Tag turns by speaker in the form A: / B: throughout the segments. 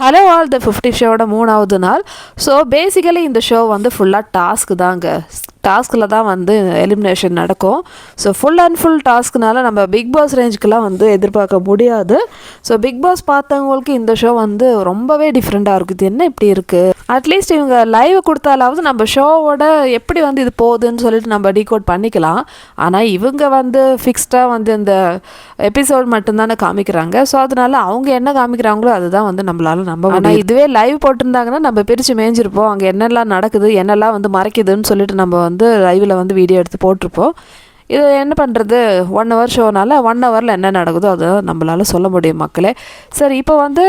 A: Hello all the 50 ஷோவோட 3வது நாள். ஸோ பேசிக்கலி இந்த ஷோ வந்து ஃபுல்லாக டாஸ்க்கு தாங்க. டாஸ்கில் தான் வந்து எலிமினேஷன் நடக்கும். ஸோ ஃபுல் அண்ட் ஃபுல் டாஸ்க்குனால நம்ம பிக் பாஸ் ரேஞ்சுக்கெலாம் வந்து எதிர்பார்க்க முடியாது. ஸோ பிக் பாஸ் பார்த்தவங்களுக்கு இந்த ஷோ வந்து ரொம்பவே டிஃப்ரெண்ட்டாக இருக்குது. இது என்ன இப்படி இருக்குது, அட்லீஸ்ட் இவங்க லைவ் கொடுத்தாலாவது நம்ம ஷோவோட எப்படி வந்து இது போகுதுன்னு சொல்லிட்டு நம்ம டீகோட் பண்ணிக்கலாம். ஆனால் இவங்க வந்து ஃபிக்ஸ்டாக வந்து இந்த எபிசோட் மட்டும்தானே காமிக்கிறாங்க. ஸோ அதனால அவங்க என்ன காமிக்கிறாங்களோ அதுதான் வந்து நம்மளால நம்ப. ஆனால் இதுவே லைவ் போட்டிருந்தாங்கன்னா நம்ம பிரித்து மேய்ஞ்சிருப்போம். அங்கே என்னெல்லாம் நடக்குது, என்னெல்லாம் வந்து மறைக்குதுன்னு சொல்லிட்டு நம்ம வந்து லைவில் வந்து வீடியோ எடுத்து போட்டிருப்போம். இது என்ன பண்ணுறது, 1 hour ஷோனால 1 hourல என்ன நடக்குதோ அதை நம்மளால சொல்ல முடியும் மக்களே. சரி, இப்போ வந்து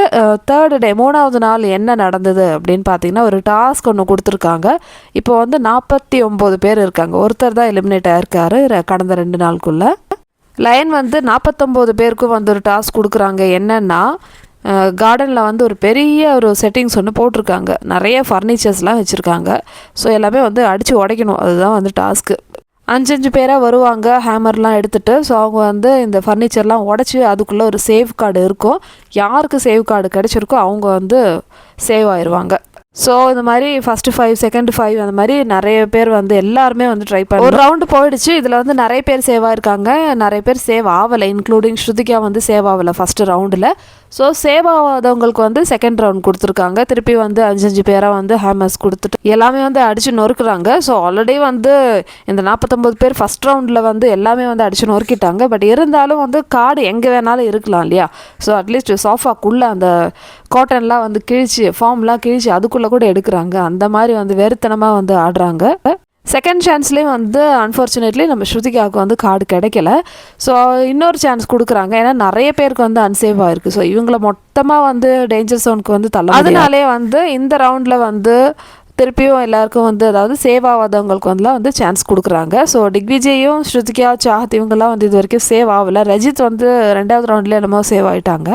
A: 3rd டே 3வது நாள் என்ன நடந்தது அப்படின்னு பார்த்தீங்கன்னா, ஒரு டாஸ்க் ஒன்று கொடுத்துருக்காங்க. இப்போ வந்து 49 பேர் இருக்காங்க. ஒருத்தர் தான் எலிமினேட் ஆயிருக்காரு கடந்த 2 நாளுக்குள்ளே. லைன் வந்து 49 பேருக்கும் வந்து ஒரு டாஸ்க் கொடுக்குறாங்க. என்னென்னா, கார்டனில் வந்து ஒரு பெரிய ஒரு செட்டிங்ஸ் ஒன்று போட்டிருக்காங்க. நிறைய ஃபர்னிச்சர்ஸ்லாம் வச்சுருக்காங்க. ஸோ எல்லாமே வந்து அடித்து உடைக்கணும். அதுதான் வந்து டாஸ்க்கு. 5 பேராக வருவாங்க ஹேமர்லாம் எடுத்துகிட்டு. ஸோ அவங்க வந்து இந்த ஃபர்னிச்சர்லாம் உடச்சி அதுக்குள்ளே ஒரு சேவ் கார்டு இருக்கும். யாருக்கு சேவ் கார்டு கிடச்சிருக்கோ அவங்க வந்து சேவ் ஆயிடுவாங்க. ஸோ இந்த மாதிரி ஃபஸ்ட்டு 5 செகண்ட் 5 அந்த மாதிரி நிறைய பேர் வந்து எல்லாருமே வந்து ட்ரை பண்ணி ஒரு ரவுண்டு போயிடுச்சு. இதில் வந்து நிறைய பேர் சேவ் ஆகிருக்காங்க, நிறைய பேர் சேவ் ஆகலை. இன்க்ளூடிங் ஸ்ருதிகா வந்து சேவ் ஆகலை ஃபஸ்ட்டு ரவுண்டில். ஸோ சேவ் ஆகாதவங்களுக்கு வந்து செகண்ட் ரவுண்ட் கொடுத்துருக்காங்க. திருப்பி வந்து 5 பேராக வந்து ஹேமர்ஸ் கொடுத்துட்டு எல்லாமே வந்து அடித்து நொறுக்குறாங்க. ஸோ ஆல்ரெடி வந்து இந்த 49 பேர் ஃபஸ்ட் ரவுண்டில் வந்து எல்லாமே வந்து அடித்து நொறுக்கிட்டாங்க. பட் இருந்தாலும் வந்து கார்டு எங்கே வேணாலும் இருக்கலாம் இல்லையா. ஸோ அட்லீஸ்ட் சோஃபாக்குள்ளே அந்த காட்டன்லாம் வந்து கிழிச்சு, ஃபார்ம்லாம் கிழிச்சு அதுக்குள்ளே கூட எடுக்கிறாங்க. அந்த மாதிரி வந்து வெறுத்தனமாக வந்து ஆடுறாங்க. செகண்ட் சான்ஸ்லேயும் வந்து அன்ஃபார்ச்சுனேட்லி நம்ம ஸ்ருதிகாவுக்கு வந்து கார்டு கிடைக்கல. ஸோ இன்னொரு சான்ஸ் கொடுக்குறாங்க. ஏன்னா நிறைய பேருக்கு வந்து அன்சேவ் ஆகிருக்கு. ஸோ இவங்கள மொத்தமாக வந்து டேஞ்சர் ஜோனுக்கு வந்து தள்ள, அதனாலே வந்து இந்த ரவுண்டில் வந்து திருப்பியும் எல்லாருக்கும் வந்து, அதாவது சேவ் ஆகாதவங்களுக்கு வந்து சான்ஸ் கொடுக்குறாங்க. ஸோ திக்விஜயும் ஸ்ருதிகா சாஹத் இவங்கெல்லாம் வந்து இது வரைக்கும் சேவ் ஆகலை. ரஜித் வந்து 2வது ரவுண்ட்லேயே என்னமோ சேவ் ஆகிட்டாங்க.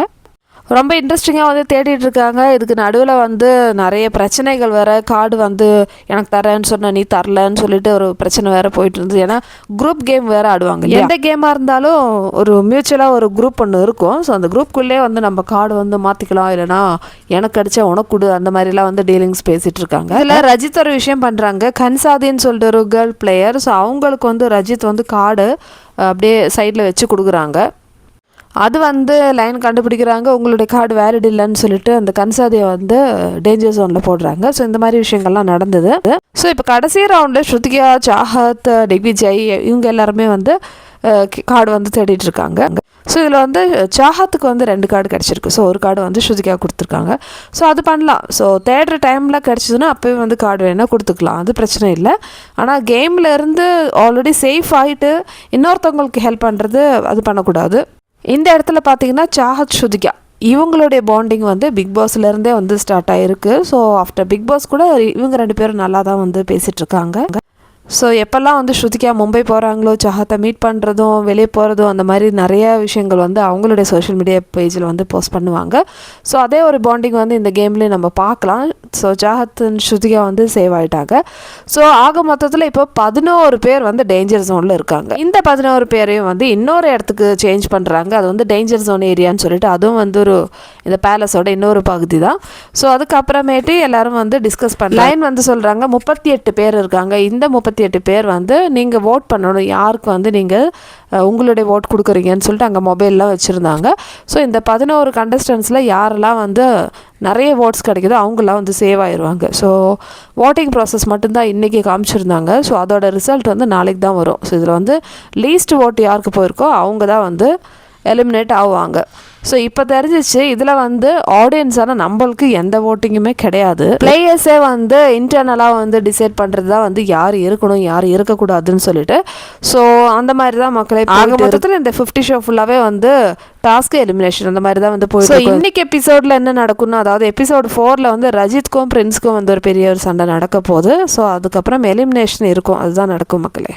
A: ரொம்ப இன்ட்ரெஸ்டிங்காக வந்து தேடிட்டு இருக்காங்க. இதுக்கு நடுவில் வந்து நிறைய பிரச்சனைகள் வேறு. கார்டு வந்து எனக்கு தரேன்னு சொன்ன நீ தரலன்னு சொல்லிட்டு ஒரு பிரச்சனை வேறு போயிட்டு இருந்தது. ஏன்னா குரூப் கேம் வேறு ஆடுவாங்க. எந்த கேமாக இருந்தாலும் ஒரு மியூச்சுவலாக ஒரு குரூப் ஒன்று இருக்கும். ஸோ அந்த குரூப்புக்குள்ளே வந்து நம்ம கார்டு வந்து மாற்றிக்கலாம், இல்லைனா எனக்கு அடித்தா உனக்கு கொடு, அந்த மாதிரிலாம் வந்து டீலிங்ஸ் பேசிகிட்டு இருக்காங்க. இதில் ரஜித் ஒரு விஷயம் பண்ணுறாங்க. கன்சாதின்னு சொல்லிட்டு ஒரு கேர்ள் பிளேயர். ஸோ அவங்களுக்கு வந்து ரஜித் வந்து கார்டு அப்படியே சைடில் வச்சு கொடுக்குறாங்க. அது வந்து லைன் கண்டுபிடிக்கிறாங்க. உங்களுடைய கார்டு வேலிட் இல்லைன்னு சொல்லிட்டு அந்த கன்சாதியை வந்து டேஞ்சர் ஜோனில் போடுறாங்க. ஸோ இந்த மாதிரி விஷயங்கள்லாம் நடந்தது. ஸோ இப்போ கடைசி ரவுண்டில் ஸ்ருதிகா, சாஹத், திக்விஜய் இவங்க எல்லாருமே வந்து கார்டு வந்து தேடிட்டு இருக்காங்க. ஸோ இதில் வந்து சாஹத்துக்கு வந்து 2 கார்டு கிடச்சிருக்கு. ஸோ ஒரு கார்டு வந்து ஸ்ருதிகா கொடுத்துருக்காங்க. ஸோ அது பண்ணலாம். ஸோ தேடுற டைமில் கிடச்சிதுன்னா அப்போயே வந்து கார்டு வேணால் கொடுத்துக்கலாம், அது பிரச்சனை இல்லை. ஆனால் கேமில் இருந்து ஆல்ரெடி சேஃப் ஆகிட்டு இன்னொருத்தவங்களுக்கு ஹெல்ப் பண்ணுறது அது பண்ணக்கூடாது. இந்த இடத்துல பார்த்தீங்கன்னா சாஹத், ஸ்ருதிகா இவங்களுடைய பாண்டிங் வந்து பிக் பாஸ்லேருந்தே வந்து ஸ்டார்ட் ஆகிருக்கு. ஸோ ஆஃப்டர் பிக் பாஸ் கூட இவங்க 2 பேரும் நல்லா தான் வந்து பேசிகிட்ருக்காங்க. ஸோ எப்போல்லாம் வந்து ஸ்ருதிகா மும்பை போகிறாங்களோ, சாஹத்தை மீட் பண்ணுறதும் வெளியே போகிறதும் அந்த மாதிரி நிறைய விஷயங்கள் வந்து அவங்களுடைய சோஷியல் மீடியா பேஜில் வந்து போஸ்ட் பண்ணுவாங்க. ஸோ அதே ஒரு பாண்டிங் வந்து இந்த கேம்லேயும் நம்ம பார்க்கலாம். ஸோ சாஹத் ஸ்ருதிகா வந்து சேவ் ஆகிட்டாங்க. ஸோ ஆக மொத்தத்தில் இப்போ 11 பேர் வந்து டேஞ்சர் ஜோனில் இருக்காங்க. இந்த 11 பேரையும் வந்து இன்னொரு இடத்துக்கு சேஞ்ச் பண்ணுறாங்க. அது வந்து டேஞ்சர் ஜோன் ஏரியான்னு சொல்லிட்டு, அதுவும் வந்து ஒரு இந்த பேலஸோட இன்னொரு பகுதி தான். ஸோ அதுக்கப்புறமேட்டு எல்லாரும் வந்து டிஸ்கஸ் பண்ண லைன் வந்து சொல்கிறாங்க. 38 பேர் இருக்காங்க. இந்த 38 பேர் வந்து நீங்கள் ஓட் பண்ணணும், யாருக்கு வந்து நீங்கள் உங்களுடைய ஓட் கொடுக்குறீங்கன்னு சொல்லிட்டு அங்கே மொபைல்லாம் வச்சுருந்தாங்க. ஸோ இந்த 11 கண்டஸ்டன்ஸில் யாரெல்லாம் வந்து நிறைய ஓட்ஸ் கிடைக்குதோ அவங்களாம் வந்து சேவ் ஆயிடுவாங்க. ஸோ ஓட்டிங் ப்ராசஸ் மட்டும்தான் இன்றைக்கி காமிச்சிருந்தாங்க. ஸோ அதோட ரிசல்ட் வந்து நாளைக்கு தான் வரும். ஸோ இதில் வந்து லீஸ்ட் ஓட்டு யாருக்கு போயிருக்கோ அவங்க தான் வந்து எலிமினேட் ஆகுவாங்க. ஸோ இப்போ தெரிஞ்சிச்சு, இதில் வந்து ஆடியன்ஸான நம்மளுக்கு எந்த ஓட்டிங்குமே கிடையாது. பிளேயர்ஸே வந்து இன்டர்னலாக வந்து டிசைட் பண்ணுறது தான் வந்து யார் இருக்கணும் யார் இருக்கக்கூடாதுன்னு சொல்லிட்டு. ஸோ அந்த மாதிரி தான் மக்களே ஆக மொத்தத்தில் இந்த 50 ஷோ ஃபுல்லாகவே வந்து டாஸ்க் எலிமினேஷன் அந்த மாதிரி தான் வந்து போயிட்டு. ஸோ இன்னைக்கு எபிசோடில் என்ன நடக்கும்னா, அதாவது எபிசோட் 4ல் வந்து ரஜித்க்கும் பிரின்ஸ்க்கும் வந்து ஒரு பெரிய ஒரு சண்டை நடக்க போகுது. ஸோ அதுக்கப்புறம் எலிமினேஷன் இருக்கும், அதுதான் நடக்கும் மக்களே.